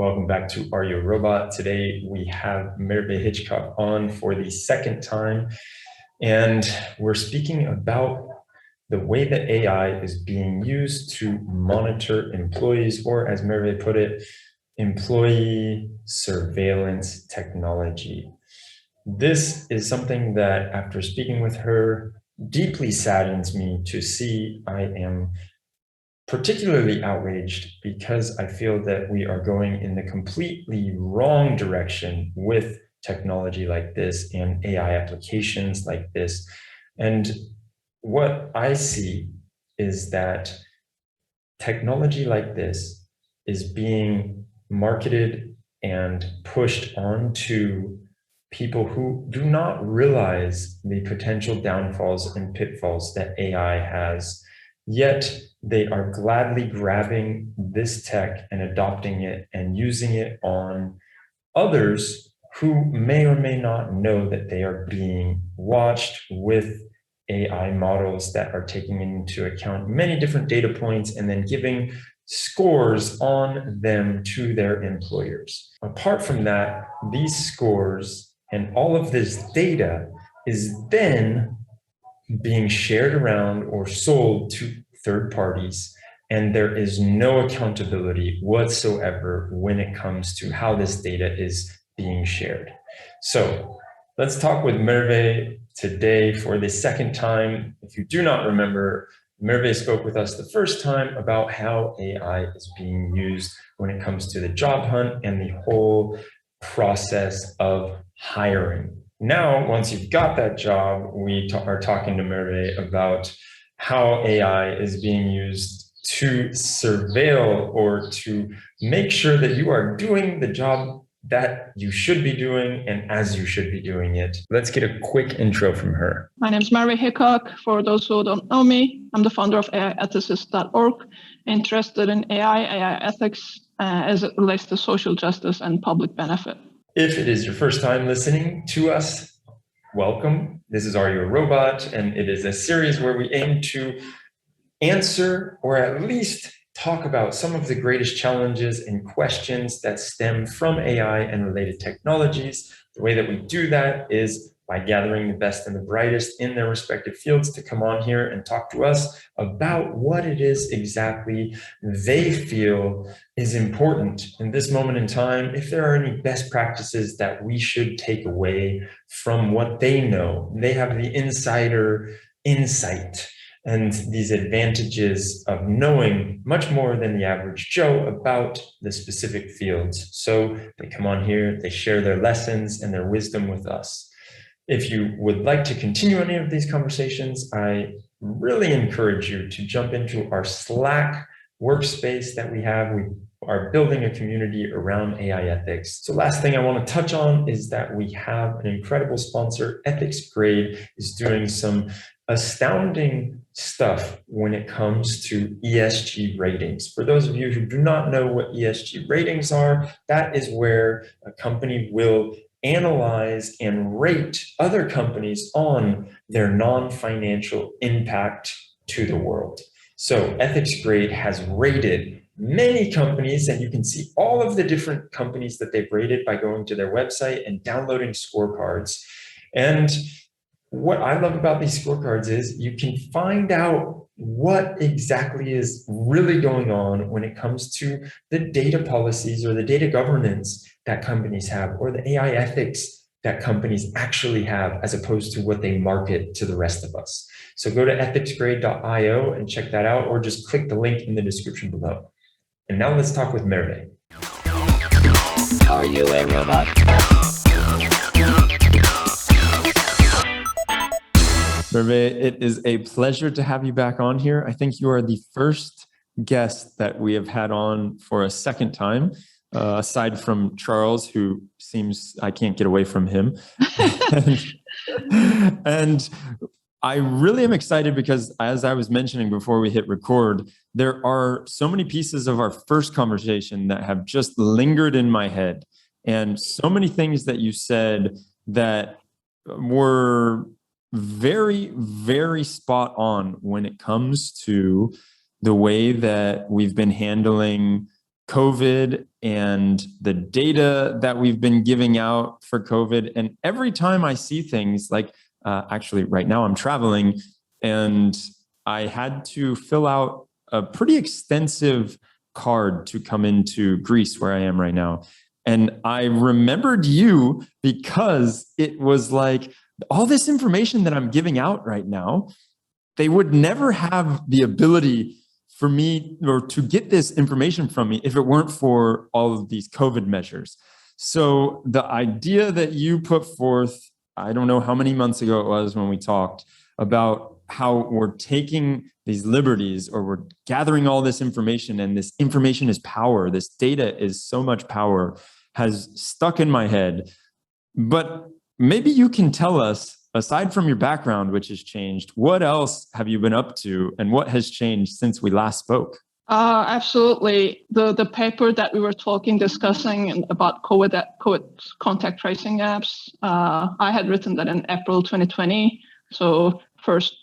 Welcome back to Are You a Robot? Today we have Merve Hickok on for the second time, and we're speaking about the way that AI is being used to monitor employees, or as Merve put it, employee surveillance technology. This is something that, after speaking with her, deeply saddens me to see. I am particularly outraged because I feel that we are going in the completely wrong direction with technology like this and AI applications like this. And what I see is that technology like this is being marketed and pushed onto people who do not realize the potential downfalls and pitfalls that AI has, yet they are gladly grabbing this tech and adopting it and using it on others who may or may not know that they are being watched with AI models that are taking into account many different data points and then giving scores on them to their employers. Apart from that, these scores and all of this data is then being shared around or sold to third parties, and there is no accountability whatsoever when it comes to how this data is being shared. So let's talk with Merve today for the second time. If you do not remember, Merve spoke with us the first time about how AI is being used when it comes to the job hunt and the whole process of hiring. Now, once you've got that job, we are talking to Merve about how AI is being used to surveil or to make sure that you are doing the job that you should be doing and as you should be doing it. Let's get a quick intro from her. My name is Merve Hickok. For those who don't know me, I'm the founder of AIethicist.org, interested in AI ethics as it relates to social justice and public benefit. If it is your first time listening to us, welcome. This is Are You a Robot? And it is a series where we aim to answer or at least talk about some of the greatest challenges and questions that stem from AI and related technologies. The way that we do that is by gathering the best and the brightest in their respective fields to come on here and talk to us about what it is exactly they feel is important in this moment in time, if there are any best practices that we should take away from what they know. They have the insider insight and these advantages of knowing much more than the average Joe about the specific fields. So they come on here, they share their lessons and their wisdom with us. If you would like to continue any of these conversations, I really encourage you to jump into our Slack workspace that we have. We are building a community around AI ethics. So last thing I want to touch on is that we have an incredible sponsor. EthicsGrade is doing some astounding stuff when it comes to ESG ratings. For those of you who do not know what ESG ratings are, that is where a company will analyze and rate other companies on their non-financial impact to the world. So EthicsGrade has rated many companies, and you can see all of the different companies that they've rated by going to their website and downloading scorecards. And what I love about these scorecards is you can find out what exactly is really going on when it comes to the data policies or the data governance that companies have, or the AI ethics that companies actually have, as opposed to what they market to the rest of us. So go to ethicsgrade.io and check that out, or just click the link in the description below. And now let's talk with Merve. Are you a robot? Merve, it is a pleasure to have you back on here. I think you are the first guest that we have had on for a second time, aside from Charles, who seems I can't get away from him. and I really am excited because, as I was mentioning before we hit record, there are so many pieces of our first conversation that have just lingered in my head, and so many things that you said that were very, very spot on when it comes to the way that we've been handling COVID and the data that we've been giving out for COVID. And every time I see things like, actually right now I'm traveling and I had to fill out a pretty extensive card to come into Greece where I am right now. And I remembered you because it was like all this information that I'm giving out right now, they would never have the ability for me or to get this information from me if it weren't for all of these COVID measures. So the idea that you put forth, I don't know how many months ago it was when we talked about how we're taking these liberties or we're gathering all this information, and this information is power, this data is so much power, has stuck in my head. But maybe you can tell us, aside from your background, which has changed, what else have you been up to and what has changed since we last spoke? Absolutely. The paper that we were discussing about COVID contact tracing apps, I had written that in April 2020. So first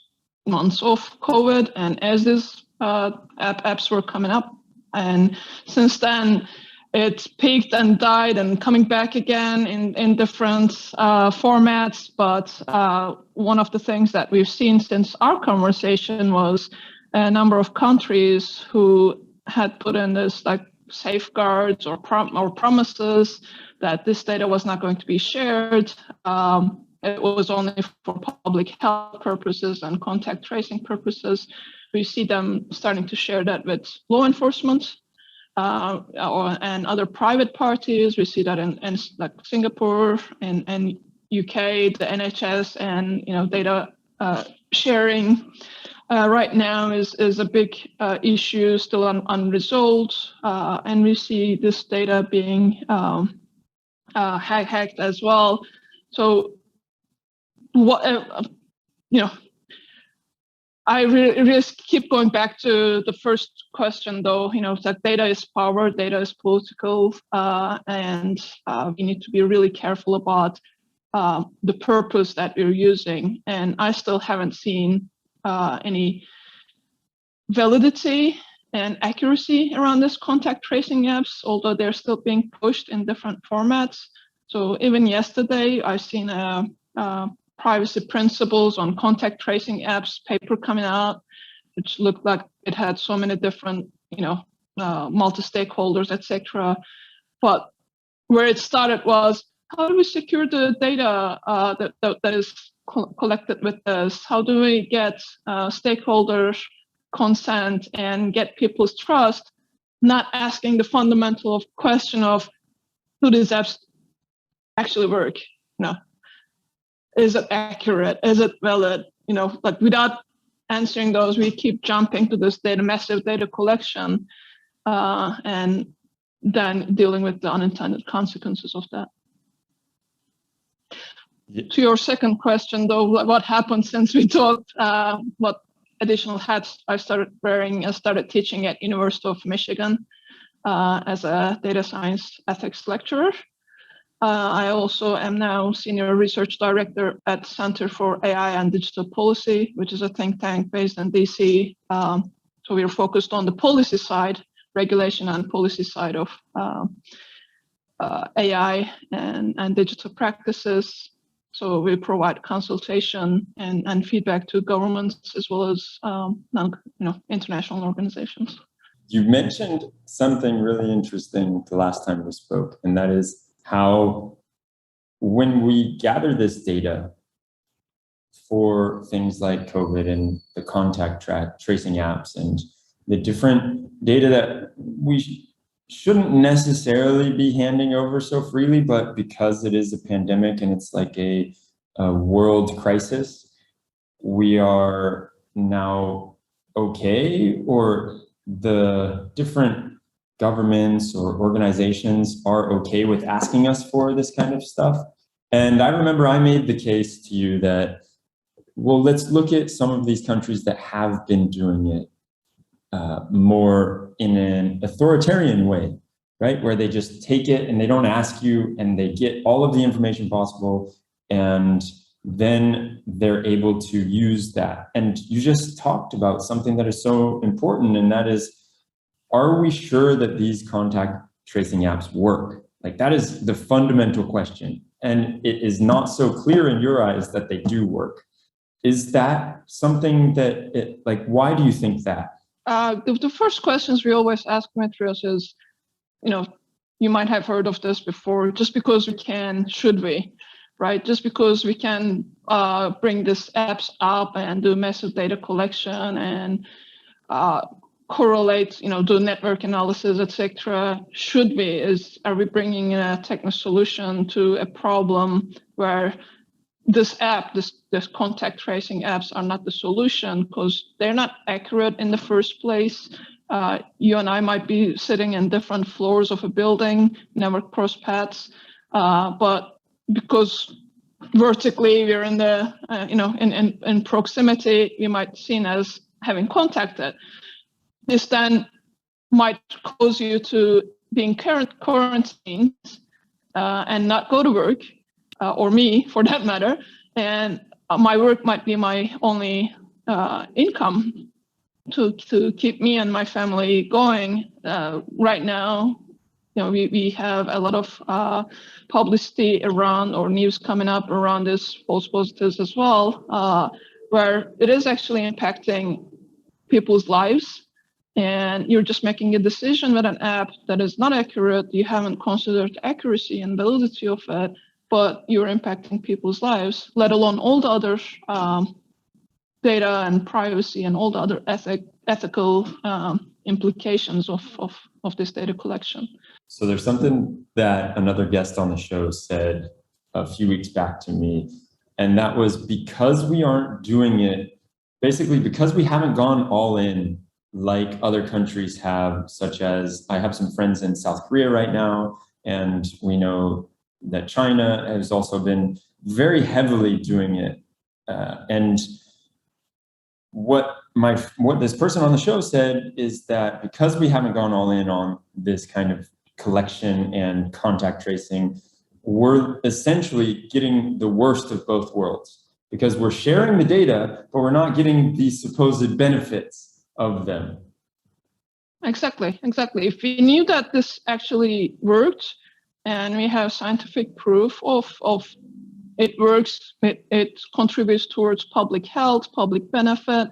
months of COVID, and as these apps were coming up, and since then it peaked and died and coming back again in different formats. But one of the things that we've seen since our conversation was a number of countries who had put in this like safeguards or promises that this data was not going to be shared. It was only for public health purposes and contact tracing purposes. We see them starting to share that with law enforcement and other private parties. We see that in like Singapore and UK, the NHS, and data sharing right now is a big issue, still unresolved, and we see this data being hacked as well. So what I really keep going back to the first question, though. That data is power, data is political, and we need to be really careful about the purpose that we're using. And I still haven't seen any validity and accuracy around this contact tracing apps, although they're still being pushed in different formats. So even yesterday, I've seen a privacy principles on contact tracing apps paper coming out, which looked like it had so many different, multi-stakeholders, etc. But where it started was, how do we secure the data that is collected with this? How do we get stakeholders' consent and get people's trust? Not asking the fundamental question of, do these apps actually work? Is it accurate? Is it valid? Like without answering those, we keep jumping to this massive data collection, and then dealing with the unintended consequences of that. Yeah. To your second question, though, what happened since we talked? What additional hats I started wearing? I started teaching at University of Michigan as a data science ethics lecturer. I also am now Senior Research Director at Center for AI and Digital Policy, which is a think tank based in DC. So we are focused on the policy side, regulation and policy side of AI and digital practices. So we provide consultation and feedback to governments as well as international organizations. You mentioned something really interesting the last time we spoke, and that is how when we gather this data for things like COVID and the contact tracing apps and the different data that we shouldn't necessarily be handing over so freely, but because it is a pandemic and it's like a world crisis, we are now okay, or the different governments or organizations are okay with asking us for this kind of stuff. And I remember I made the case to you that, well, let's look at some of these countries that have been doing it more in an authoritarian way, right? Where they just take it and they don't ask you and they get all of the information possible, and then they're able to use that. And you just talked about something that is so important, and that is are we sure that these contact tracing apps work? Like that is the fundamental question. And it is not so clear in your eyes that they do work. Is that something that, why do you think that? The first questions we always ask Metrios is, you might have heard of this before, just because we can, should we, right? Just because we can bring these apps up and do massive data collection and correlate, do network analysis, etc. Should we? Are we bringing a technical solution to a problem where this contact tracing apps are not the solution because they're not accurate in the first place? You and I might be sitting in different floors of a building, never cross paths, but because vertically we're in the, in proximity, we might be seen as having contacted. This then might cause you to being quarantined and not go to work, or me for that matter, and my work might be my only income to keep me and my family going. Right now, we have a lot of publicity around or news coming up around this false positives as well, where it is actually impacting people's lives. And you're just making a decision with an app that is not accurate. You haven't considered accuracy and validity of it, but you're impacting people's lives, let alone all the other data and privacy and all the other ethical implications of this data collection. So there's something that another guest on the show said a few weeks back to me, and that was because we aren't doing it, basically because we haven't gone all in like other countries have, such as I have some friends in South Korea right now, and we know that China has also been very heavily doing it. And what this person on the show said is that because we haven't gone all in on this kind of collection and contact tracing, we're essentially getting the worst of both worlds, because we're sharing the data, but we're not getting the supposed benefits of them. Exactly. If we knew that this actually worked, and we have scientific proof of it works, it contributes towards public health, public benefit,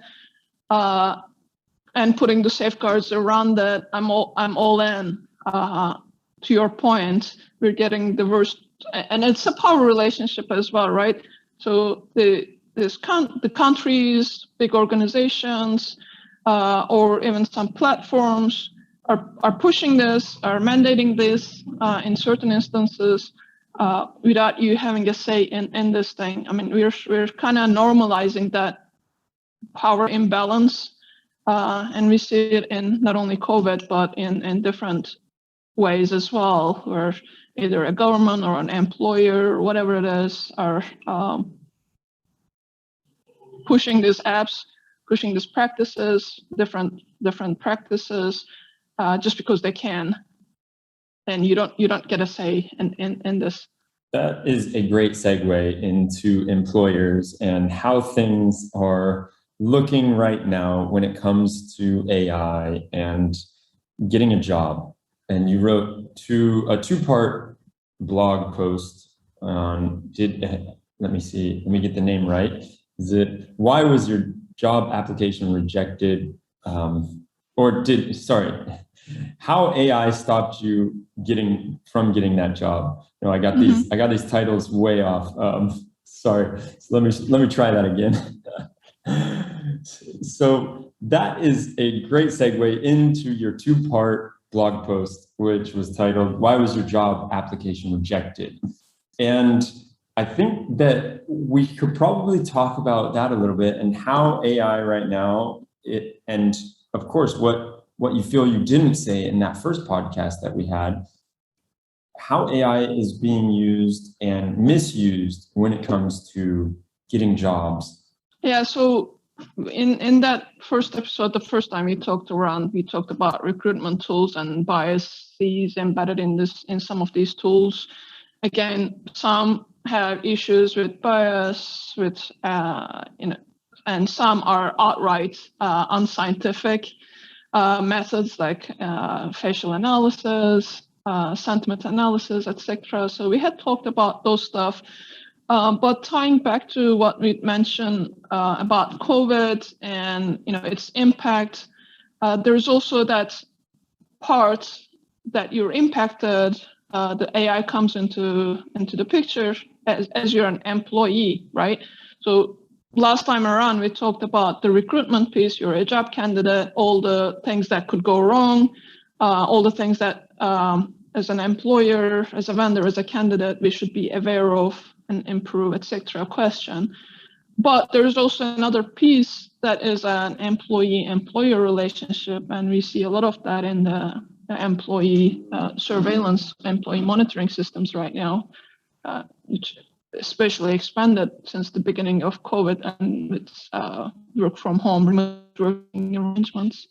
and putting the safeguards around that, I'm all in. To your point, we're getting the worst, and it's a power relationship as well, right? So the countries, big organizations, or even some platforms are pushing this, are mandating this in certain instances without you having a say in this thing. I mean, we're kind of normalizing that power imbalance, and we see it in not only COVID, but in different ways as well, where either a government or an employer or whatever it is are pushing these apps, pushing these practices, different practices, just because they can, and you don't get a say in this. That is a great segue into employers and how things are looking right now when it comes to AI and getting a job. And you wrote a two-part blog post on, let me get the name right. Is it, why was your job application rejected? How AI stopped you from getting that job? No, I got these titles way off. Sorry, so let me try that again. So that is a great segue into your two-part blog post, which was titled, "Why was your job application rejected?" And I think that we could probably talk about that a little bit and how AI right now, and of course, what you feel you didn't say in that first podcast that we had, how AI is being used and misused when it comes to getting jobs. Yeah, so in that first episode, the first time we talked about recruitment tools and biases embedded in some of these tools. Again, some have issues with bias, and some are outright unscientific. methods like facial analysis, sentiment analysis, etc. So we had talked about those stuff. But tying back to what we mentioned about COVID and its impact, there's also that part that you're impacted. The AI comes into the picture as you're an employee, right? So last time around, we talked about the recruitment piece. You're a job candidate, all the things that could go wrong, all the things that as an employer, as a vendor, as a candidate, we should be aware of and improve, etc. question. But there's also another piece that is an employee-employer relationship, and we see a lot of that in the employee surveillance, employee monitoring systems right now, which especially expanded since the beginning of COVID and with work from home, remote working arrangements.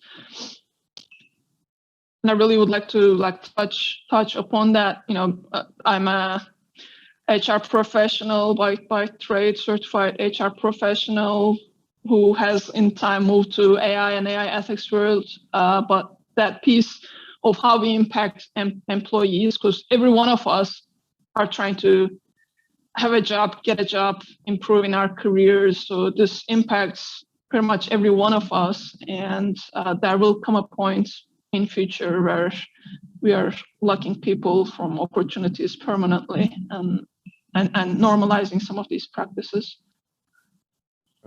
And I really would like to touch upon that. I'm a HR professional by trade, certified HR professional who has in time moved to AI and AI ethics world. But that piece of how we impact employees, because every one of us are trying to have a job, get a job, improve in our careers. So this impacts pretty much every one of us. And there will come a point in future where we are locking people from opportunities permanently and normalizing some of these practices.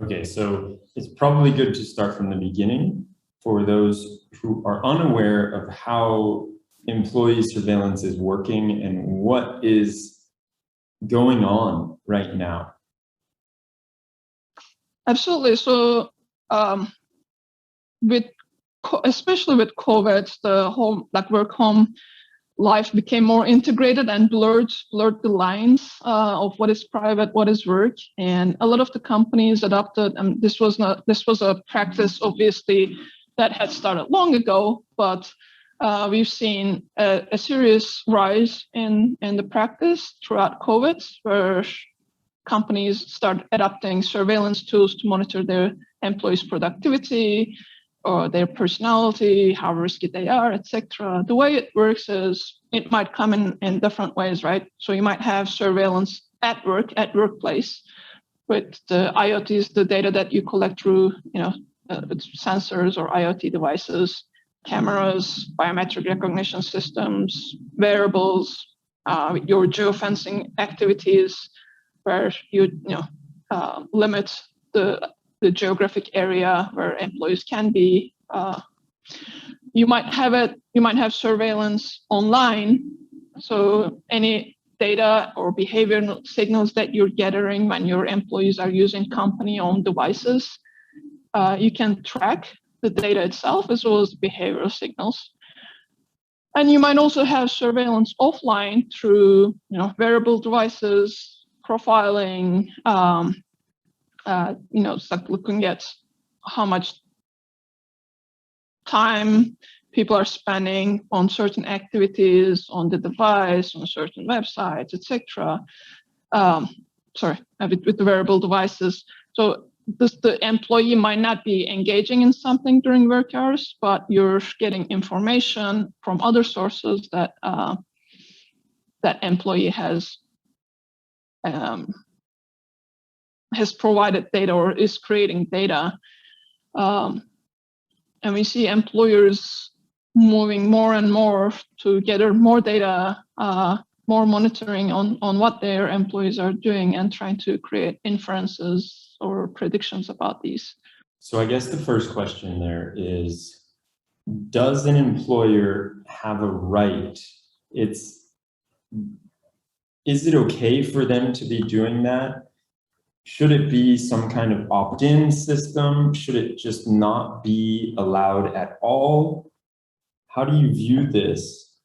Okay, so it's probably good to start from the beginning for those who are unaware of how employee surveillance is working and what is going on right now. Absolutely. So especially with COVID, the whole work home life became more integrated and blurred the lines of what is private, what is work, and a lot of the companies adopted. And this was a practice, obviously, that had started long ago, but we've seen a serious rise in the practice throughout COVID, where companies start adopting surveillance tools to monitor their employees' productivity, or their personality, how risky they are, etc. The way it works is it might come in different ways, right? So you might have surveillance at work, at workplace, with the IoTs, the data that you collect through, sensors or IoT devices, cameras, biometric recognition systems, wearables, your geofencing activities, where you limit the geographic area where employees can be. You might have surveillance online. So any data or behavioral signals that you're gathering when your employees are using company-owned devices, you can track the data itself as well as behavioral signals. And you might also have surveillance offline through wearable devices, profiling, it's like looking at how much time people are spending on certain activities on the device, on certain websites, etc. With the wearable devices. So the employee might not be engaging in something during work hours, but you're getting information from other sources that that employee has provided data or is creating data. And we see employers moving more and more to gather more data, more monitoring on what their employees are doing and trying to create inferences or predictions about these. So I guess the first question there is, does an employer have a right? Is it okay for them to be doing that? Should it be some kind of opt-in system? Should it just not be allowed at all? How do you view this?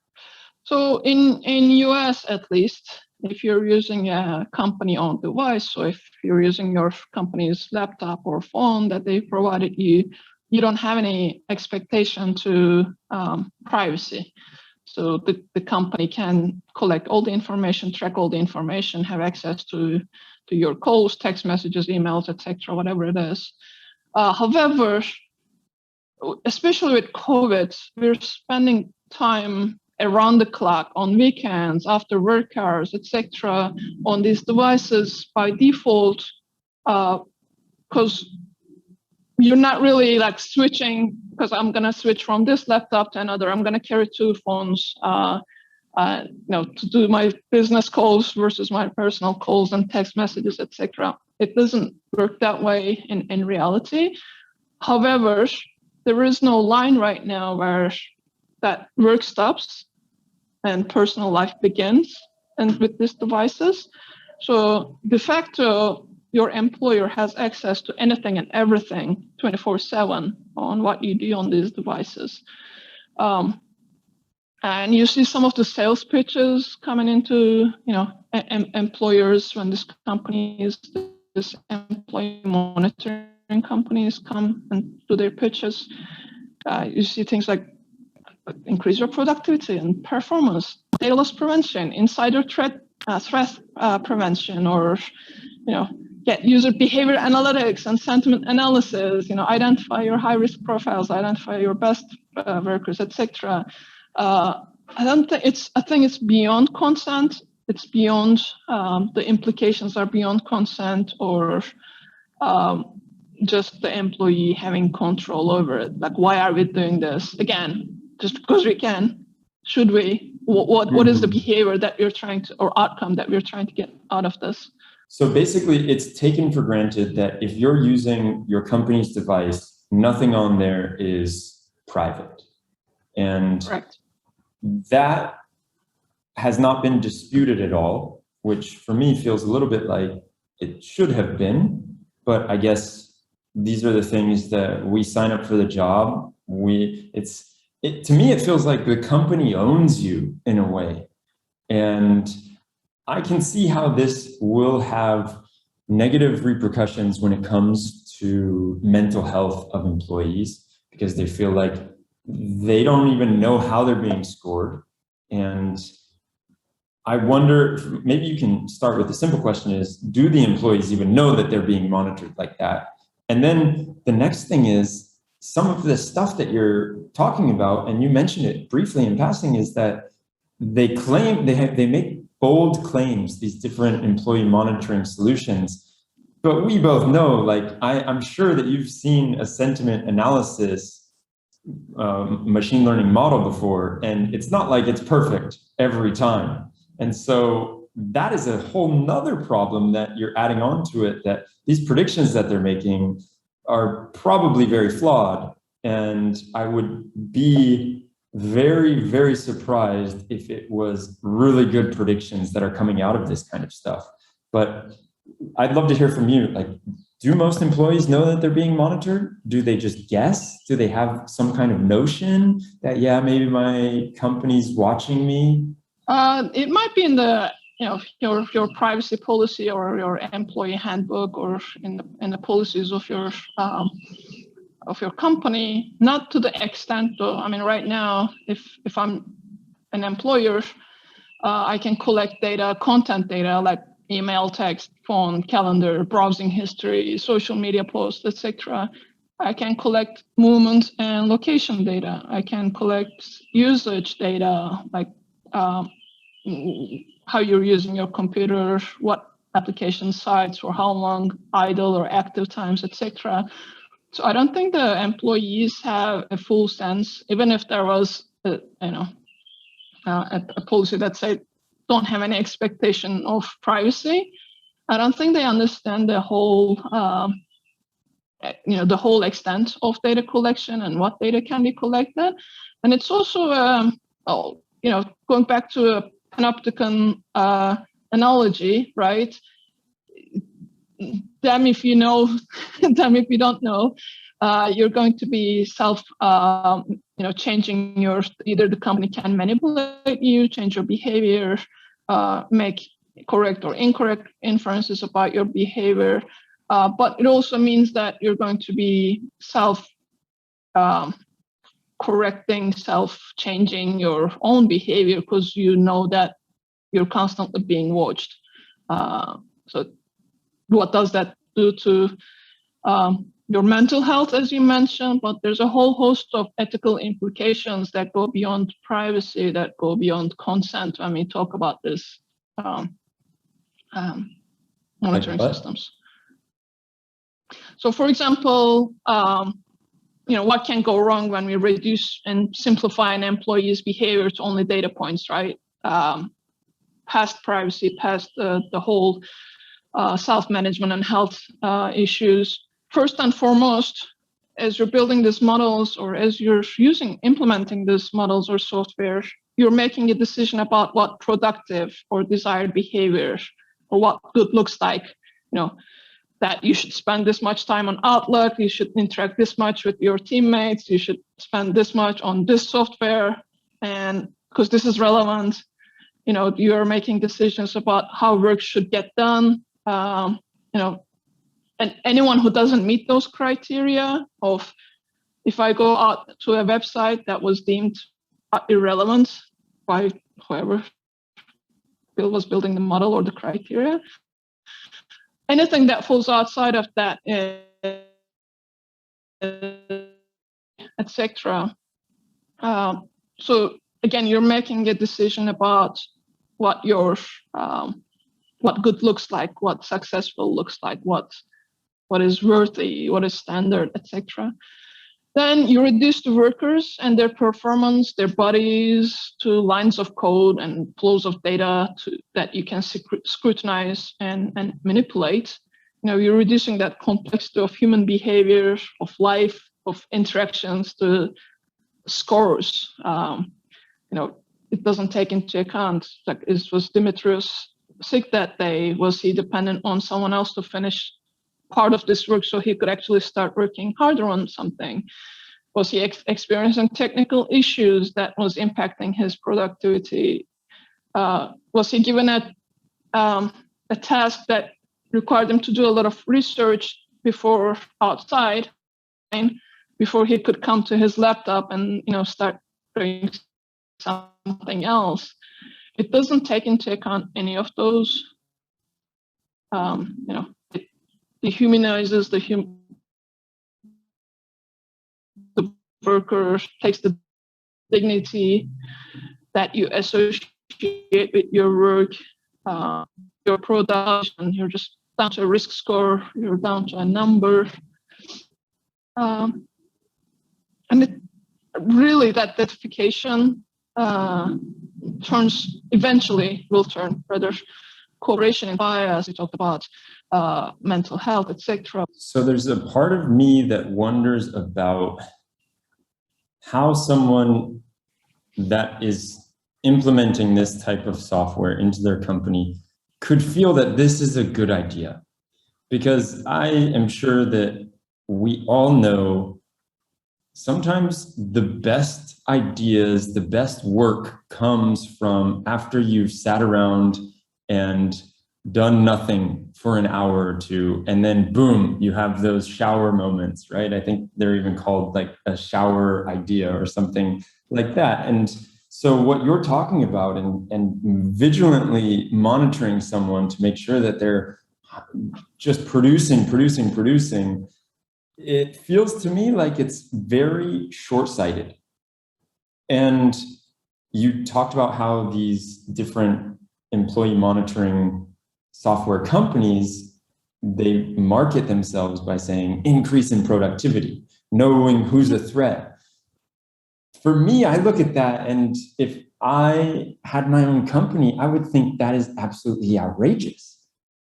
So in US, at least, if you're using a company-owned device, so if you're using your company's laptop or phone that they provided you, you don't have any expectation to privacy. So the company can collect all the information, track all the information, have access to your calls, text messages, emails, etc., whatever it is. However, especially with COVID, we're spending time around the clock on weekends, after work hours, etc., on these devices by default, because you're not really like switching, because I'm going to switch from this laptop to another. I'm going to carry two phones, to do my business calls versus my personal calls and text messages, etc. It doesn't work that way in reality. However, there is no line right now where that work stops and personal life begins, and with these devices. So de facto, your employer has access to anything and everything 24/7 on what you do on these devices. And you see some of the sales pitches coming into, employers when this companies, this employee monitoring companies come and do their pitches. You see things like increase your productivity and performance, data loss prevention, insider threat prevention, or get user behavior analytics and sentiment analysis. Identify your high risk profiles, identify your best workers, etc. I think it's beyond consent. It's beyond the implications are beyond consent or just the employee having control over it. Like, why are we doing this? Again, just because we can. Should we? What is the behavior that you're trying to, or outcome that we're trying to get out of this? So basically, it's taken for granted that if you're using your company's device, nothing on there is private. And Correct. That has not been disputed at all, which for me feels a little bit like it should have been. But I guess these are the things that we sign up for the job. To me, it feels like the company owns you in a way. And I can see how this will have negative repercussions when it comes to mental health of employees, because they feel like they don't even know how they're being scored. And I wonder, maybe you can start with the simple question is, do the employees even know that they're being monitored like that? And then the next thing is, some of the stuff that you're talking about, and you mentioned it briefly in passing, is that they claim, they make bold claims, these different employee monitoring solutions. But we both know, like, I'm sure that you've seen a sentiment analysis machine learning model before, and it's not like it's perfect every time. And so that is a whole nother problem that you're adding on to it, that these predictions that they're making are probably very flawed. And I would be very, very surprised if it was really good predictions that are coming out of this kind of stuff. But I'd love to hear from you. Like, do most employees know that they're being monitored? Do they just guess? Do they have some kind of notion that, yeah, maybe my company's watching me? It might be in the your privacy policy or your employee handbook, or in the policies of your company. Not to the extent though. I mean, right now, if I'm an employer, I can collect data, content data, like email, text, phone, calendar, browsing history, social media posts, etc. I can collect movement and location data. I can collect usage data, like how you're using your computer, what application sites, or how long idle or active times, etc. So I don't think the employees have a full sense, even if there was a policy that said don't have any expectation of privacy. I don't think they understand the whole the whole extent of data collection and what data can be collected. And it's also going back to a panopticon analogy, right? Damn if you know, damn if you don't know. You're going to be changing either the company can manipulate you, change your behavior, make correct or incorrect inferences about your behavior. But it also means that you're going to be correcting, changing your own behavior, because you know that you're constantly being watched. So what does that do to your mental health, as you mentioned, but there's a whole host of ethical implications that go beyond privacy, that go beyond consent when we talk about this monitoring systems. So, for example, what can go wrong when we reduce and simplify an employee's behavior to only data points, right? Past privacy, past the whole self-management and health issues. First and foremost, as you're building these models or as you're implementing these models or software, you're making a decision about what productive or desired behavior or what good looks like. That you should spend this much time on Outlook, you should interact this much with your teammates, you should spend this much on this software, and because this is relevant, you're making decisions about how work should get done. And anyone who doesn't meet those criteria of, if I go out to a website that was deemed irrelevant by whoever Bill was building the model or the criteria, anything that falls outside of that, etc. So again, you're making a decision about what good looks like, what successful looks like, what is worthy, what is standard, etc. Then you reduce the workers and their performance, their bodies, to lines of code and flows of data that you can scrutinize and manipulate. You're reducing that complexity of human behavior, of life, of interactions to scores. It doesn't take into account, like it was Dimitrios sick that day, was he dependent on someone else to finish part of this work so he could actually start working harder on something? Was he experiencing technical issues that was impacting his productivity? Was he given a task that required him to do a lot of research before he could come to his laptop and start doing something else? It doesn't take into account any of those. It dehumanizes the worker, takes the dignity that you associate with your work, your production. You're just down to a risk score, you're down to a number. And it really, that datification will turn rather cooperation and bias. We talked about mental health, etc. So there's a part of me that wonders about how someone that is implementing this type of software into their company could feel that this is a good idea. Because I am sure that we all know sometimes the best ideas, the best work comes from after you've sat around and done nothing for an hour or two, and then boom, you have those shower moments, right? I think they're even called like a shower idea or something like that. And so what you're talking about and vigilantly monitoring someone to make sure that they're just producing, it feels to me like it's very short-sighted. And you talked about how these different employee monitoring software companies, they market themselves by saying increase in productivity, knowing who's a threat. For me, I look at that, and if I had my own company, I would think that is absolutely outrageous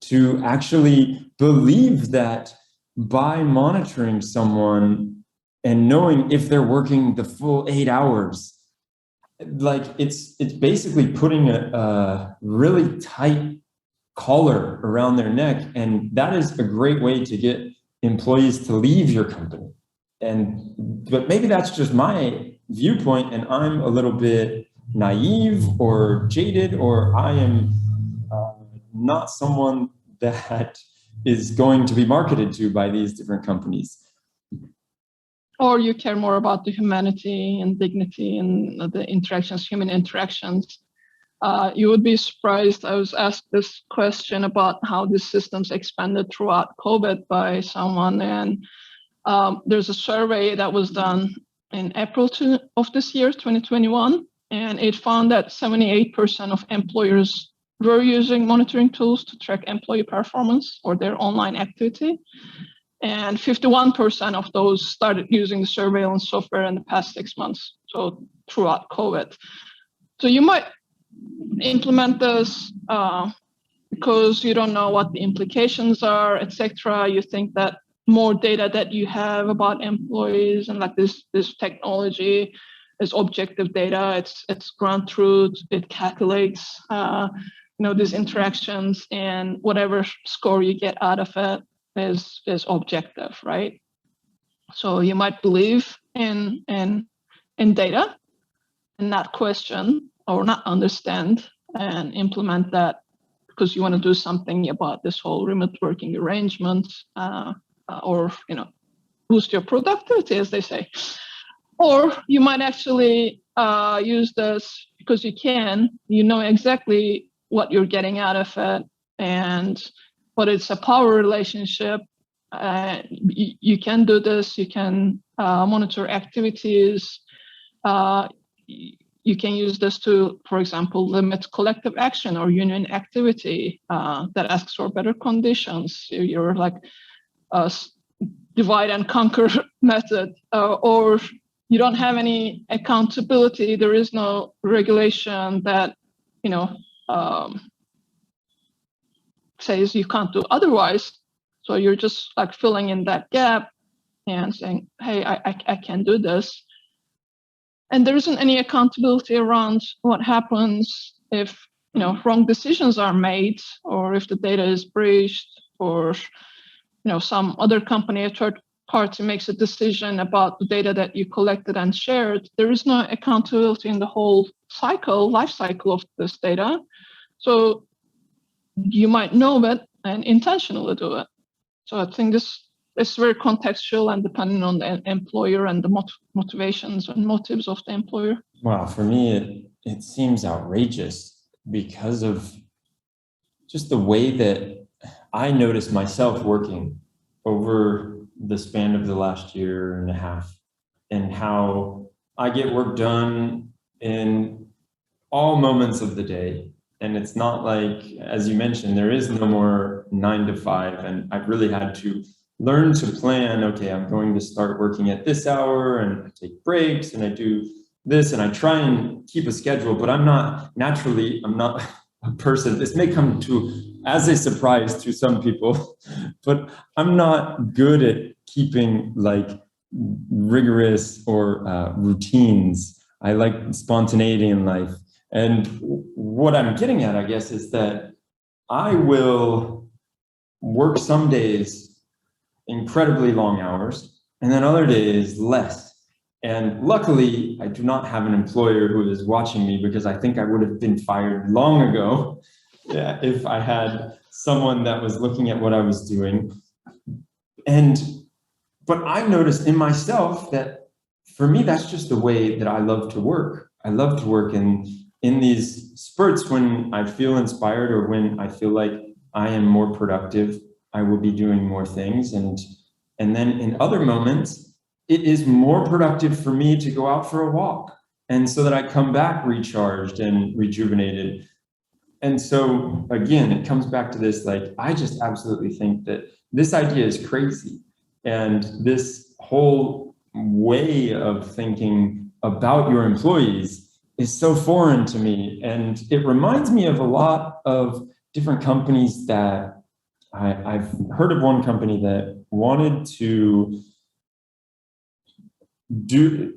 to actually believe that by monitoring someone and knowing if they're working the full 8 hours, like it's basically putting a really tight collar around their neck. And that is a great way to get employees to leave your company. But maybe that's just my viewpoint, and I'm a little bit naive or jaded, or I am not someone that is going to be marketed to by these different companies. Or you care more about the humanity and dignity and the interactions, human interactions. You would be surprised. I was asked this question about how these systems expanded throughout COVID by someone, and There's a survey that was done in April of this year, 2021, and it found that 78% of employers were using monitoring tools to track employee performance or their online activity. And 51% of those started using the surveillance software in the past 6 months, so throughout COVID. So you might implement this because you don't know what the implications are, etc. You think that more data that you have about employees and like this technology is objective data. It's ground truth. It calculates these interactions, and whatever score you get out of it is objective, right? So you might believe in data and not question or not understand and implement that because you want to do something about this whole remote working arrangement or boost your productivity, as they say. Or you might actually use this because you know exactly what you're getting out of it, and but it's a power relationship. You can do this. You can monitor activities. You can use this to, for example, limit collective action or union activity that asks for better conditions. You're like a divide and conquer method, or you don't have any accountability. There is no regulation that says you can't do otherwise. So you're just like filling in that gap and saying, hey, I can do this. And there isn't any accountability around what happens if wrong decisions are made, or if the data is breached, or some other company, a third party, makes a decision about the data that you collected and shared. There is no accountability in the whole life cycle of this data. So you might know it and intentionally do it. So I think this is very contextual and depending on the employer and the motivations and motives of the employer. Wow, for me, it seems outrageous because of just the way that I noticed myself working over the span of the last year and a half, and how I get work done in all moments of the day. And it's not like, as you mentioned, there is no more 9 to 5. And I've really had to learn to plan, okay, I'm going to start working at this hour and I take breaks and I do this and I try and keep a schedule, but I'm not a person, this may come as a surprise to some people, but I'm not good at keeping like rigorous or routines. I like spontaneity in life. And what I'm getting at, I guess, is that I will work some days incredibly long hours, and then other days less. And luckily, I do not have an employer who is watching me, because I think I would have been fired long ago if I had someone that was looking at what I was doing. But I noticed in myself that for me, that's just the way that I love to work. I love to work in these spurts when I feel inspired or when I feel like I am more productive. I will be doing more things. And then in other moments, it is more productive for me to go out for a walk, and so that I come back recharged and rejuvenated. And so again, it comes back to this, like, I just absolutely think that this idea is crazy. And this whole way of thinking about your employees is so foreign to me. And it reminds me of a lot of different companies that I've heard of. One company that wanted to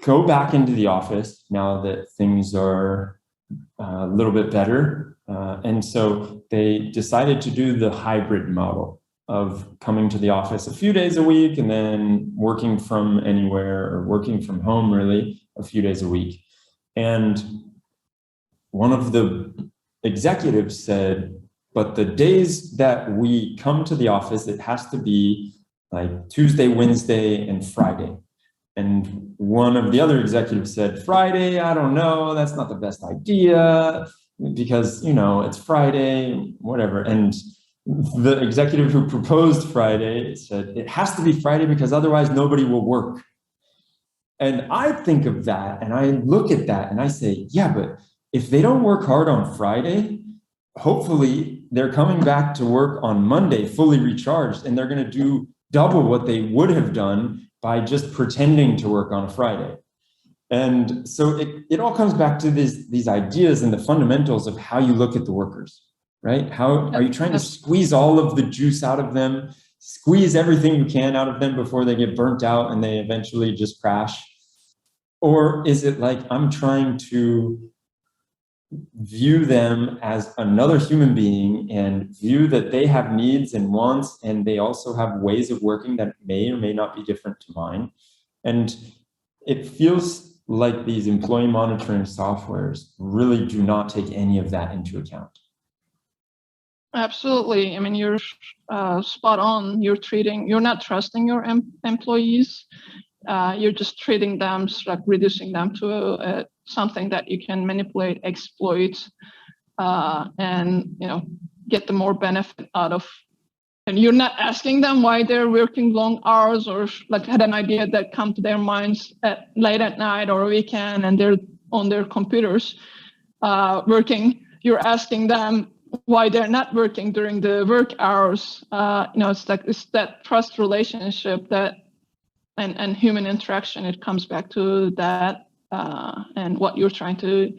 go back into the office now that things are a little bit better. And so they decided to do the hybrid model of coming to the office a few days a week and then working from anywhere, or working from home really a few days a week. And one of the executives said, but the days that we come to the office, it has to be like Tuesday, Wednesday, and Friday. And one of the other executives said, Friday, I don't know, that's not the best idea, because, it's Friday, whatever. And the executive who proposed Friday said, it has to be Friday because otherwise nobody will work. And I think of that and I look at that and I say, yeah, but if they don't work hard on Friday, hopefully they're coming back to work on Monday fully recharged, and they're going to do double what they would have done by just pretending to work on a Friday. And so it all comes back to these ideas and the fundamentals of how you look at the workers, right? How are you trying to squeeze all of the juice out of them, squeeze everything you can out of them before they get burnt out and they eventually just crash? Or is it like, I'm trying to view them as another human being and view that they have needs and wants, and they also have ways of working that may or may not be different to mine. And it feels like these employee monitoring softwares really do not take any of that into account. Absolutely. I mean, you're spot on. You're not trusting your employees. You're just treating them, like reducing them to something that you can manipulate, exploit, and get the more benefit out of. And you're not asking them why they're working long hours, or like had an idea that come to their minds late at night or weekend, and they're on their computers working. You're asking them why they're not working during the work hours. It's that trust relationship that. And human interaction, it comes back to that and what you're trying to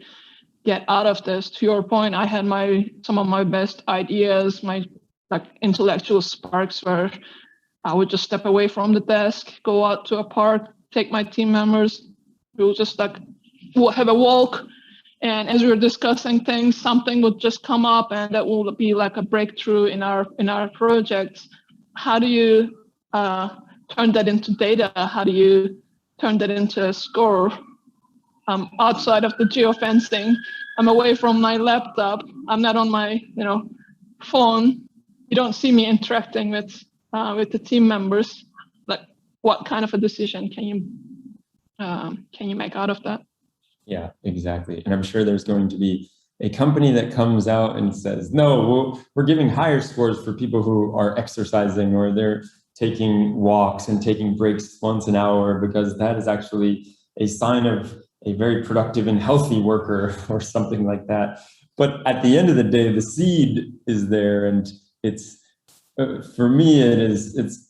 get out of this. To your point, I had some of my best ideas, my intellectual sparks, where I would just step away from the desk, go out to a park, take my team members, we'll just we'll have a walk. And as we were discussing things, something would just come up, and that will be like a breakthrough in our projects. How do you turn that into data? How do you turn that into a score? Outside of the geofencing, I'm away from my laptop. I'm not on my phone. You don't see me interacting with the team members. Like, what kind of a decision can you make out of that? Yeah, exactly. And I'm sure there's going to be a company that comes out and says, no, we're giving higher scores for people who are exercising, or they're taking walks and taking breaks once an hour, because that is actually a sign of a very productive and healthy worker or something like that. But at the end of the day, the seed is there, and it's for me, it's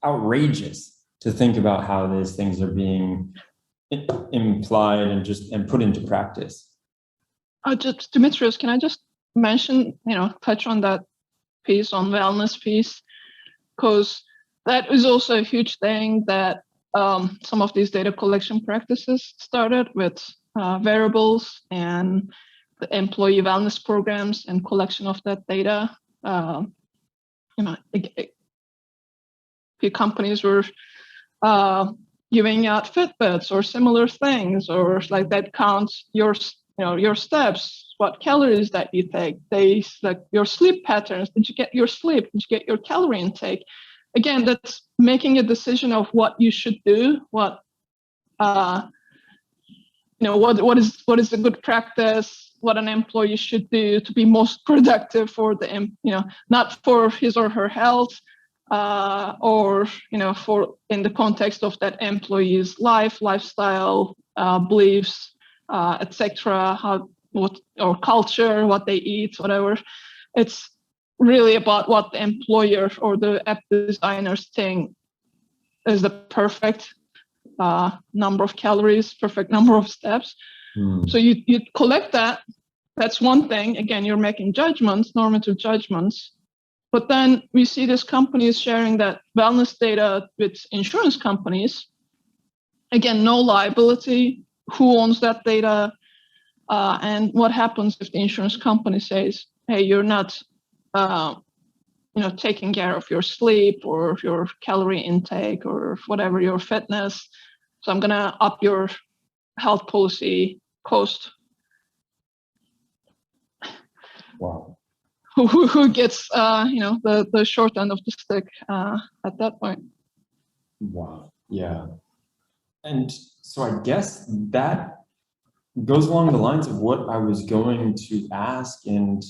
outrageous to think about how these things are being implied and put into practice. Just Dimitrios, can I just mention, touch on that piece, on wellness piece, because that is also a huge thing that some of these data collection practices started with variables and the employee wellness programs and collection of that data. Few companies were giving out Fitbits or similar things, or like that counts your steps, what calories that you take, days, like your sleep patterns. Did you get your sleep? Did you get your calorie intake? Again, that's making a decision of what you should do, what is a good practice, what an employee should do to be most productive for the not for his or her health, or for in the context of that employee's lifestyle, beliefs, etc., or culture, what they eat, whatever. It's really about what the employer or the app designers think is the perfect number of calories, perfect number of steps. So you collect that. That's one thing. Again, you're making judgments, normative judgments. But then we see these companies sharing that wellness data with insurance companies. Again, no liability. Who owns that data? And what happens if the insurance company says, hey, you're not taking care of your sleep or your calorie intake or whatever, your fitness. So I'm going to up your health policy cost. Wow. Who gets the short end of the stick at that point? Wow. Yeah. And so I guess that goes along the lines of what I was going to ask. And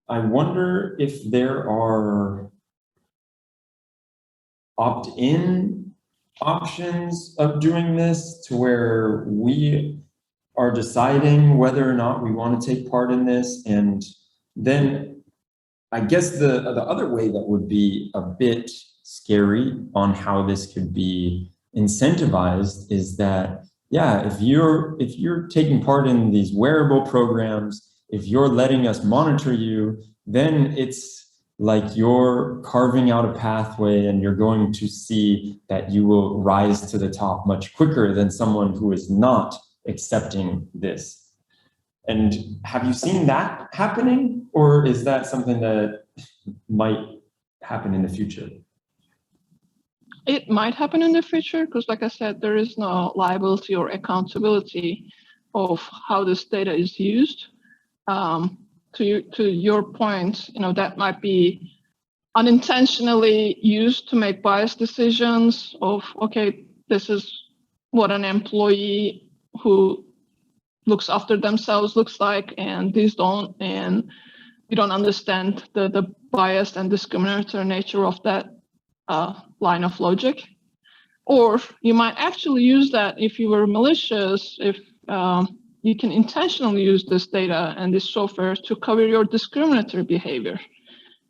I wonder if there are opt-in options of doing this to where we are deciding whether or not we want to take part in this. And then I guess the other way that would be a bit scary on how this could be incentivized is that, yeah, if you're taking part in these wearable programs, if you're letting us monitor you, then it's like you're carving out a pathway and you're going to see that you will rise to the top much quicker than someone who is not accepting this. And have you seen that happening, or is that something that might happen in the future? It might happen in the future because, like I said, there is no liability or accountability of how this data is used. To your point, that might be unintentionally used to make biased decisions of, okay, this is what an employee who looks after themselves looks like, and these don't, and you don't understand the biased and discriminatory nature of that line of logic. Or you might actually use that if you were malicious, if you can intentionally use this data and this software to cover your discriminatory behavior.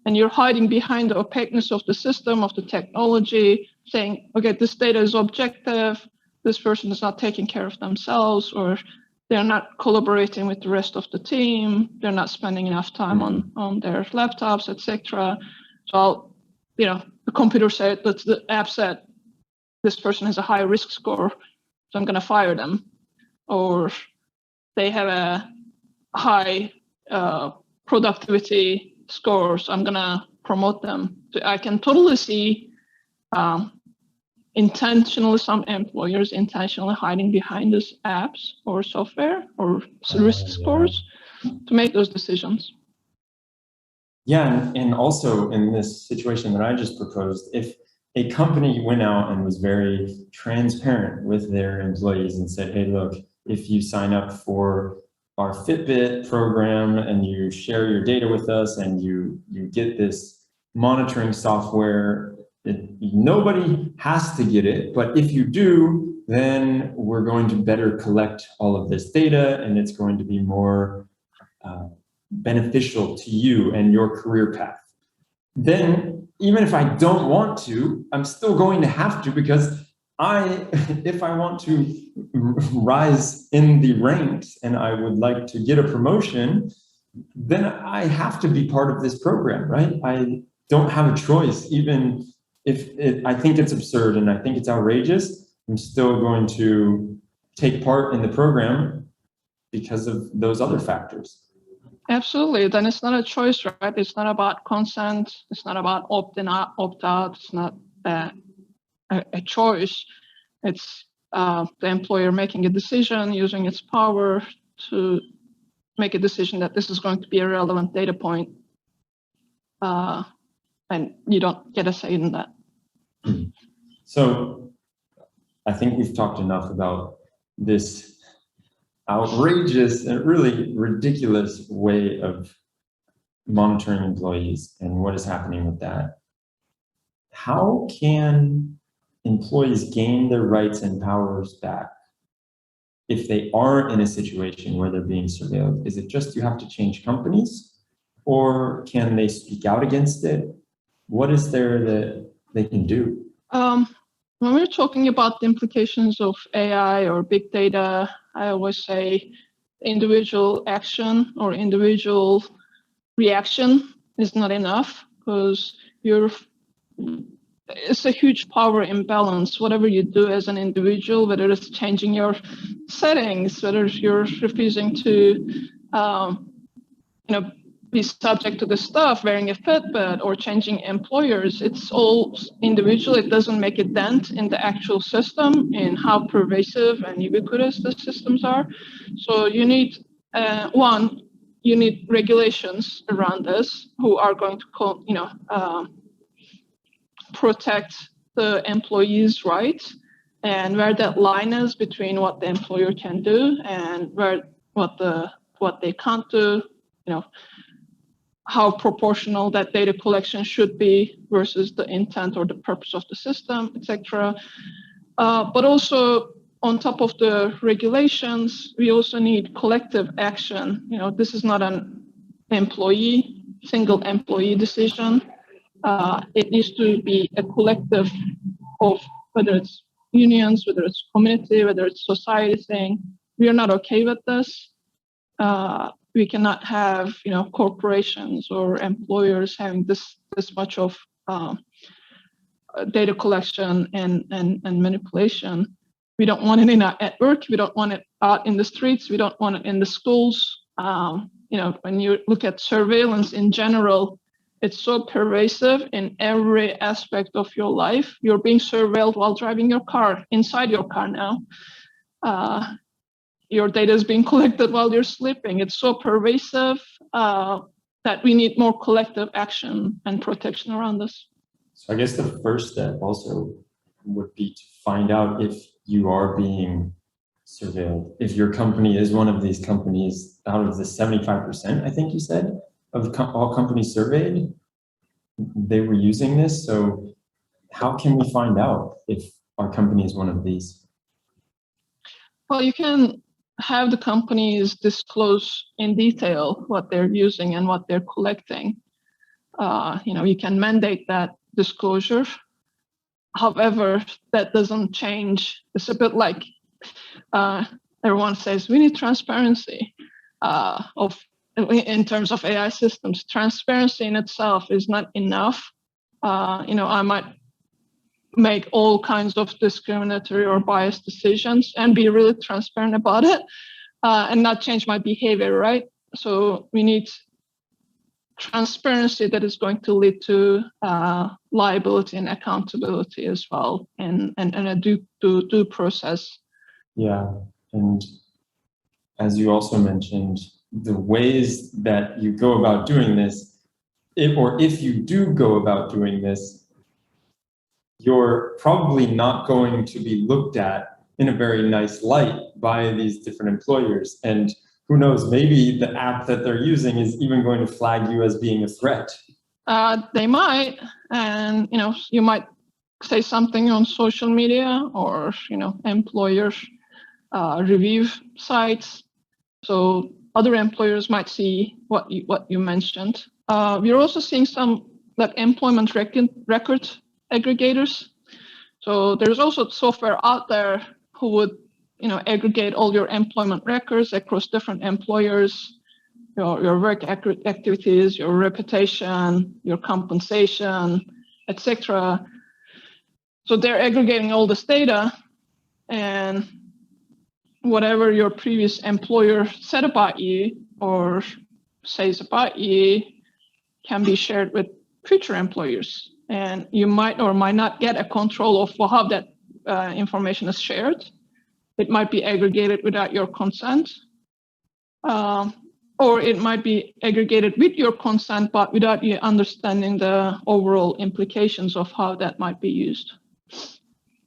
And you're hiding behind the opaqueness of the system, of the technology, saying, okay, this data is objective, this person is not taking care of themselves, or they're not collaborating with the rest of the team, they're not spending enough time on their laptops, etc. So, the computer said, the app said, this person has a high risk score, so I'm going to fire them. Or they have a high productivity scores, I'm going to promote them. So I can totally see intentionally some employers intentionally hiding behind these apps or software or risk scores to make those decisions. Yeah, and also in this situation that I just proposed, if a company went out and was very transparent with their employees and said, hey, look, if you sign up for our Fitbit program and you share your data with us and you get this monitoring software, nobody has to get it, but if you do, then we're going to better collect all of this data and it's going to be more beneficial to you and your career path. Then even if I don't want to, I'm still going to have to, because if I want to rise in the ranks and I would like to get a promotion, then I have to be part of this program, right? I don't have a choice. Even if I think it's absurd and I think it's outrageous, I'm still going to take part in the program because of those other factors. Absolutely. Then it's not a choice, right? It's not about consent. It's not about opt-in, opt-out. It's not a choice. It's the employer making a decision, using its power to make a decision that this is going to be a relevant data point. And you don't get a say in that. So I think we've talked enough about this outrageous and really ridiculous way of monitoring employees and what is happening with that. How can employees gain their rights and powers back if they are in a situation where they're being surveilled? Is it just you have to change companies, or can they speak out against it? What is there that they can do? When we're talking about the implications of AI or big data, I always say individual action or individual reaction is not enough, because it's a huge power imbalance. Whatever you do as an individual, whether it's changing your settings, whether you're refusing to be subject to the stuff, wearing a Fitbit, or changing employers, it's all individual. It doesn't make a dent in the actual system, in how pervasive and ubiquitous the systems are. So you need, you need regulations around this who are going to, protect the employee's rights, and where that line is between what the employer can do and what they can't do. how proportional that data collection should be versus the intent or the purpose of the system, etc. But also on top of the regulations, we also need collective action. This is not an single employee decision. It needs to be a collective of whether it's unions, whether it's community, whether it's society saying, we are not okay with this. We cannot have, corporations or employers having this much of data collection and manipulation. We don't want it at work. We don't want it out in the streets. We don't want it in the schools. When you look at surveillance in general, it's so pervasive in every aspect of your life. You're being surveilled while driving your car, inside your car now. Your data is being collected while you're sleeping. It's so pervasive that we need more collective action and protection around this. So I guess the first step also would be to find out if you are being surveilled. If your company is one of these companies, out of the 75%, I think you said, of all companies surveyed, they were using this. So how can we find out if our company is one of these? Well, you can have the companies disclose in detail what they're using and what they're collecting. You can mandate that disclosure. However, that doesn't change. It's a bit like everyone says, we need transparency in terms of AI systems. Transparency in itself is not enough. I might make all kinds of discriminatory or biased decisions and be really transparent about it and not change my behavior, right? So we need transparency that is going to lead to liability and accountability as well, and a due process. Yeah, and as you also mentioned, the ways that you go about doing this, if you do go about doing this, you're probably not going to be looked at in a very nice light by these different employers. And who knows, maybe the app that they're using is even going to flag you as being a threat. They might, and you might say something on social media or employer review sites, so other employers might see what you mentioned. We're also seeing some employment record aggregators. So there's also software out there who would aggregate all your employment records across different employers, your work activities, your reputation, your compensation, etc. So they're aggregating all this data, and whatever your previous employer said about you or says about you can be shared with future employers. And you might or might not get a control of how that information is shared. It might be aggregated without your consent, or it might be aggregated with your consent, but without you understanding the overall implications of how that might be used.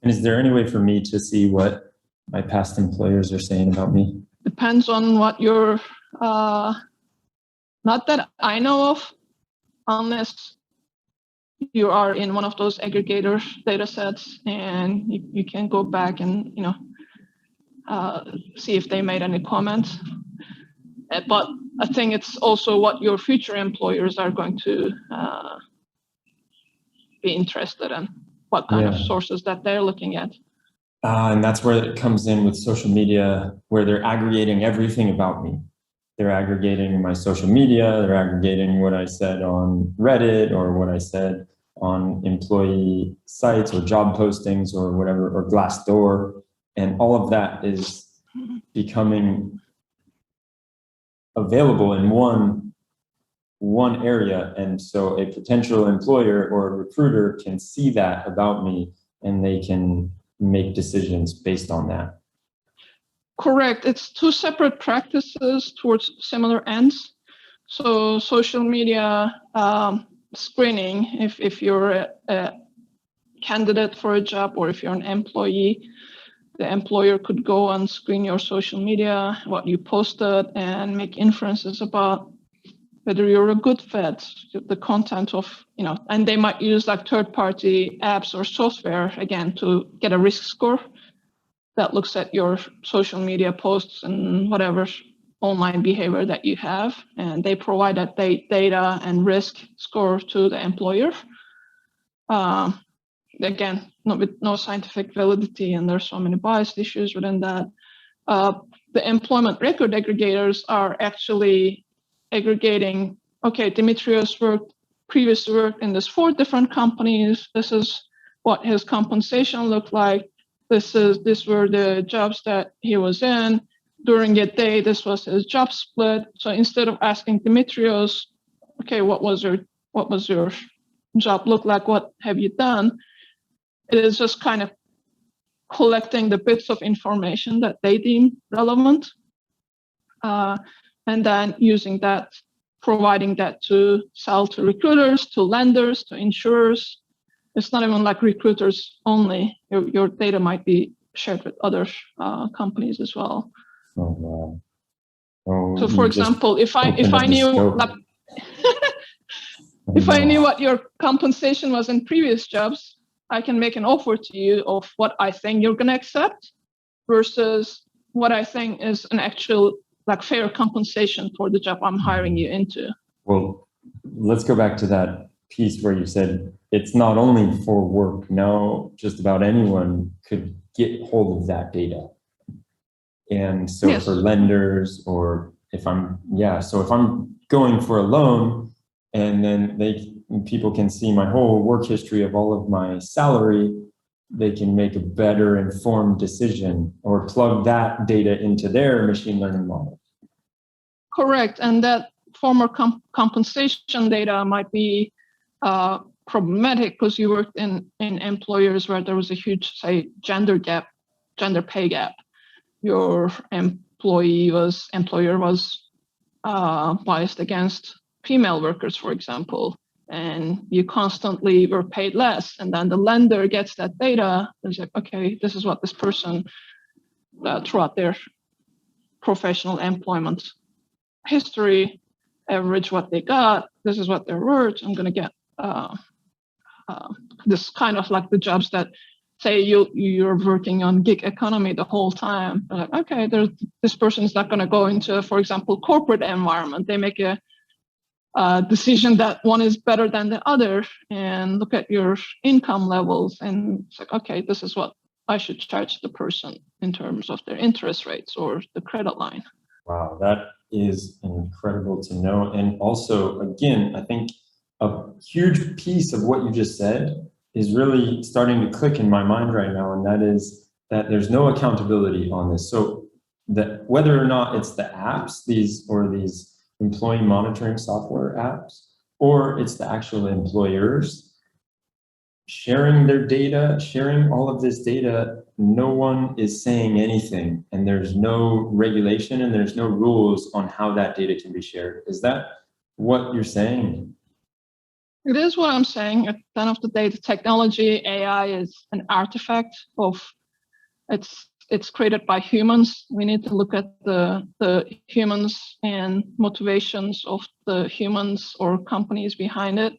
And is there any way for me to see what my past employers are saying about me? Depends on what your, not that I know of, unless you are in one of those aggregator data sets, and you can go back and see if they made any comments. But I think it's also what your future employers are going to be interested in, what kind of sources that they're looking at. And that's where it comes in with social media, where they're aggregating everything about me. They're aggregating my social media, they're aggregating what I said on Reddit or what I said on employee sites or job postings or whatever, or Glassdoor. And all of that is becoming available in one area. And so a potential employer or a recruiter can see that about me, and they can make decisions based on that. Correct. It's two separate practices towards similar ends. So social media screening, if you're a candidate for a job or if you're an employee, the employer could go and screen your social media, what you posted, and make inferences about whether you're a good fit, the content of, and they might use like third-party apps or software, again, to get a risk score that looks at your social media posts and whatever online behavior that you have. And they provide that data and risk score to the employer. Again, with no scientific validity, and there's so many bias issues within that. The employment record aggregators are actually aggregating, okay, Dimitrios previously worked in this 4 different companies. This is what his compensation looked like. These were the jobs that he was in. During a day, this was his job split. So instead of asking Dimitrios, okay, what was your job look like? What have you done? It is just kind of collecting the bits of information that they deem relevant, and then using that, providing that to sell to recruiters, to lenders, to insurers. It's not even like recruiters only. Your data might be shared with other companies as well. Oh, wow. Oh, So, for example, if I knew like, if I knew what your compensation was in previous jobs, I can make an offer to you of what I think you're going to accept versus what I think is an actual like fair compensation for the job I'm hiring you into. Well, let's go back to that piece where you said it's not only for work. Now, just about anyone could get hold of that data. And so Yes. for lenders, or if I'm going for a loan, and then people can see my whole work history of all of my salary, they can make a better informed decision or plug that data into their machine learning model. Correct. And that former compensation data might be problematic because you worked in employers where there was a huge, say, gender pay gap. Your employer was biased against female workers, for example, and you constantly were paid less. And then the lender gets that data and is like, okay, this is what this person throughout their professional employment history, average what they got, this is what they're worth. I'm going to get this kind of like the jobs that say you're working on gig economy the whole time. They're like, okay, this person is not going to go into, for example, corporate environment. They make a decision that one is better than the other, and look at your income levels, and it's like, okay, this is what I should charge the person in terms of their interest rates or the credit line. Wow, that is incredible to know. And also, again, I think a huge piece of what you just said is really starting to click in my mind right now, and that is that there's no accountability on this. So that whether or not it's the apps, these employee monitoring software apps, or it's the actual employers sharing their data, sharing all of this data, no one is saying anything, and there's no regulation and there's no rules on how that data can be shared. Is that what you're saying? It is what I'm saying. At the end of the day, the technology, AI, is an artifact of, it's created by humans. We need to look at the humans and motivations of the humans or companies behind it,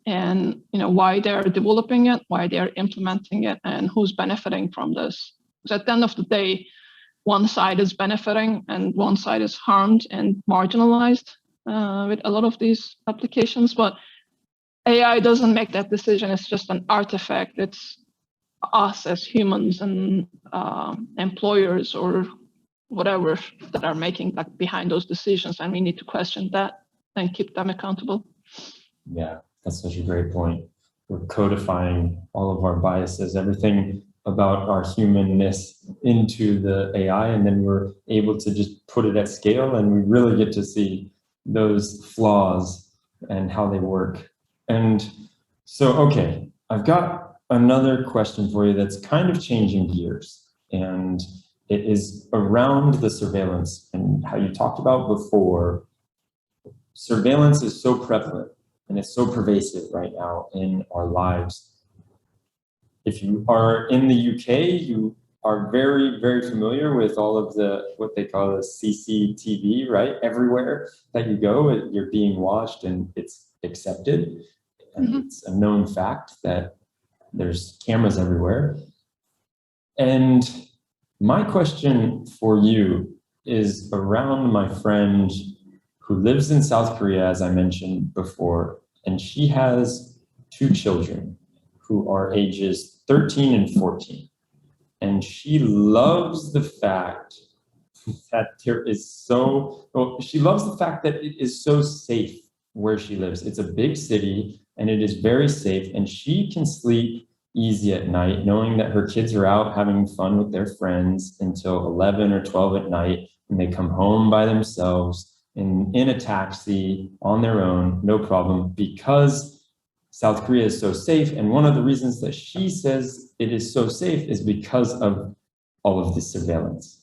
and why they're developing it, why they're implementing it, and who's benefiting from this. Because at the end of the day, one side is benefiting and one side is harmed and marginalized with a lot of these applications. But AI doesn't make that decision. It's just an artifact. It's us as humans and employers or whatever that are making like behind those decisions, and we need to question that and keep them accountable. Yeah, that's such a great point. We're codifying all of our biases, everything about our humanness into the AI, and then we're able to just put it at scale, and we really get to see those flaws and how they work. And so, okay, I've got another question for you that's kind of changing gears, and it is around the surveillance and how you talked about before. Surveillance is so prevalent and it's so pervasive right now in our lives. If you are in the UK, you are very, very familiar with all of what they call a CCTV, right? Everywhere that you go, you're being watched and it's accepted. And it's a known fact that there's cameras everywhere. And my question for you is around my friend who lives in South Korea, as I mentioned before, and she has 2 children who are ages 13 and 14. And she loves the fact that she loves the fact that it is so safe where she lives. It's a big city and it is very safe, and she can sleep easy at night knowing that her kids are out having fun with their friends until 11 or 12 at night, and they come home by themselves in a taxi on their own, no problem, because South Korea is so safe. And one of the reasons that she says it is so safe is because of all of this surveillance.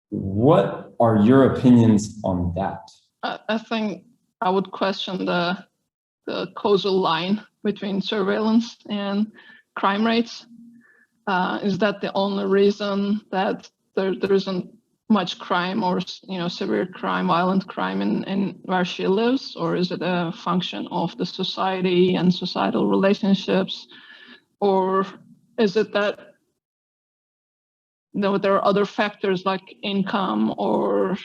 What are your opinions on that? I think I would question the causal line between surveillance and crime rates. Is that the only reason that there isn't much crime or severe crime, violent crime in where she lives, or is it a function of the society and societal relationships, or is it that there are other factors like income or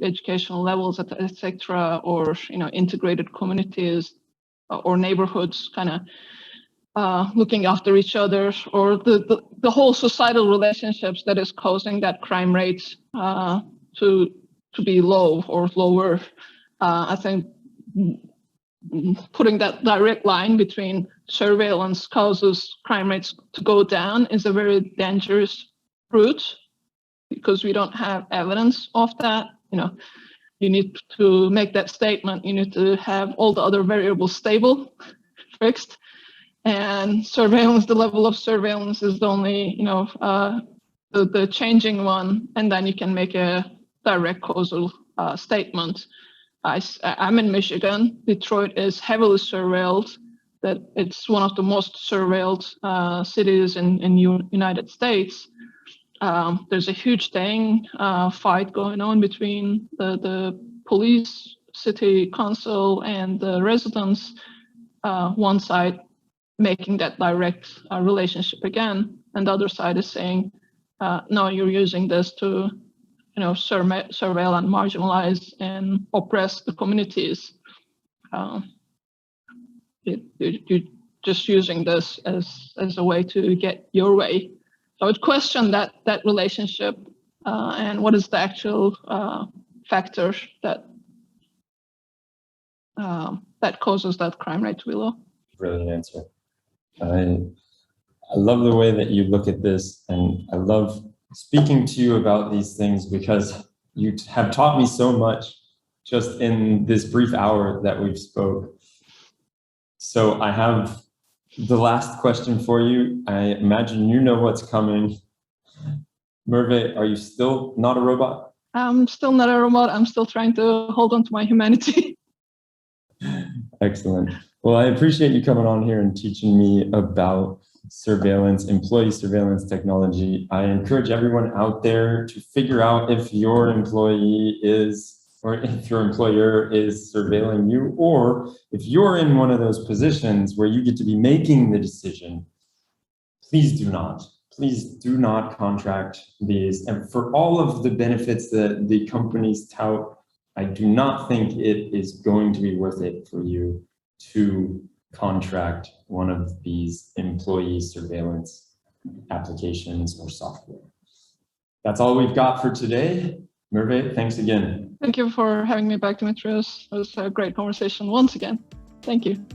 educational levels, etc., or integrated communities or neighborhoods kind of looking after each other, or the whole societal relationships that is causing that crime rate to be low or lower. I think putting that direct line between surveillance causes crime rates to go down is a very dangerous route, because we don't have evidence of that. You need to make that statement. You need to have all the other variables stable, fixed. And surveillance, the level of surveillance is the only, the changing one, and then you can make a direct causal statement. I'm in Michigan. Detroit is heavily surveilled. That it's one of the most surveilled cities in United States. There's a huge fight going on between the police, city council, and the residents. One side making that direct relationship again, and the other side is saying, no, you're using this to surveil and marginalize and oppress the communities. You're just using this as a way to get your way. So I would question that relationship and what is the actual factor that causes that crime rate to be low. Brilliant answer. I love the way that you look at this, and I love speaking to you about these things because you have taught me so much just in this brief hour that we've spoke. So I have the last question for you. I imagine you know what's coming. Merve, are you still not a robot? I'm still not a robot. I'm still trying to hold on to my humanity. Excellent. Well, I appreciate you coming on here and teaching me about surveillance, employee surveillance technology. I encourage everyone out there to figure out if your employee is, or if your employer is surveilling you, or if you're in one of those positions where you get to be making the decision. Please do not contract these. And for all of the benefits that the companies tout, I do not think it is going to be worth it for you to contract one of these employee surveillance applications or software. That's all we've got for today. Merve, thanks again. Thank you for having me back, Dimitrios. It was a great conversation once again. Thank you.